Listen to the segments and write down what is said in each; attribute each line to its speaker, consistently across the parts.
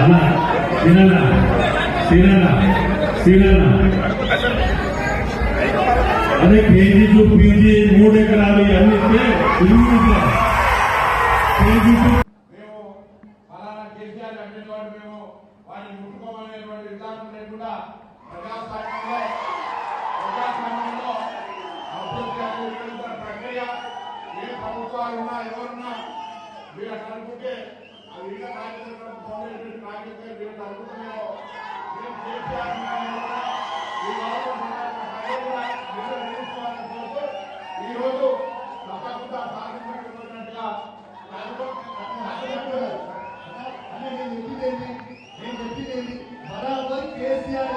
Speaker 1: అలా తిననా తిననా తిననా అదే KG to PG 3 ఎకరాలు ఇవన్నీ కేజీ టు
Speaker 2: వారిని ముట్టుకోవాలనేటువంటి విధానం లేకుండా ప్రజాస్వామ్యంలో ప్రక్రియ ఏ ప్రభుత్వాలు ఉన్నా ఎవరున్నా వీళ్ళు అనుకుంటే అది వీళ్ళ నాయకులు వీళ్ళు అనుకుంటున్నారో ఈరోజు తప్పకుండా సాధించినట్టుగా
Speaker 3: बराबर केसीआर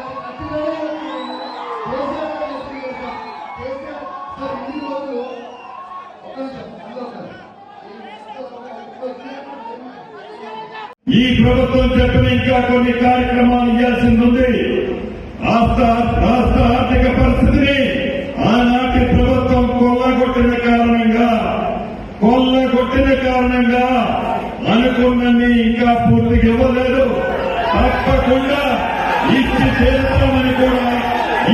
Speaker 1: ఈ ప్రభుత్వం చెప్పిన ఇంకా కొన్ని కార్యక్రమాలు ఇవ్వాల్సింది ఉంది. రాష్ట్ర ఆర్థిక పరిస్థితిని ఆనాటి ప్రభుత్వం కొల్లగొట్టిన కారణంగా అనుకున్నది ఇంకా పూర్తిగా ఇవ్వలేదు. తప్పకుండా ఇచ్చి చేస్తామని కూడా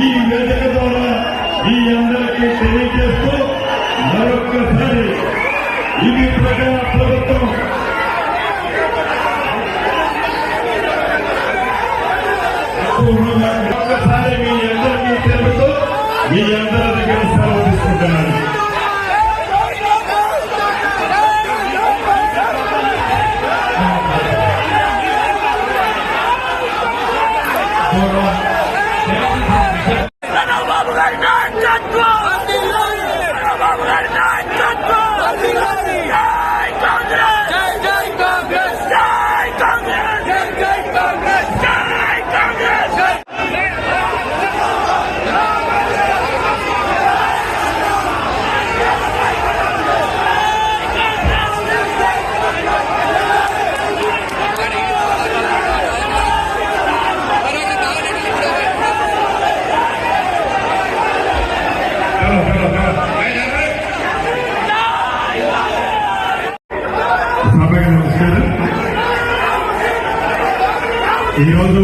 Speaker 1: ఈ వేదిక ద్వారా మీ అందరికీ తెలియజేస్తూ మరొక్కసారి ఇది ప్రజా ప్రభుత్వం ఒక్కసారి మీ అందరికీ తెలుస్తూ మీ అందరి దగ్గర సెలవు తీసుకుంటున్నాను. ఈరోజు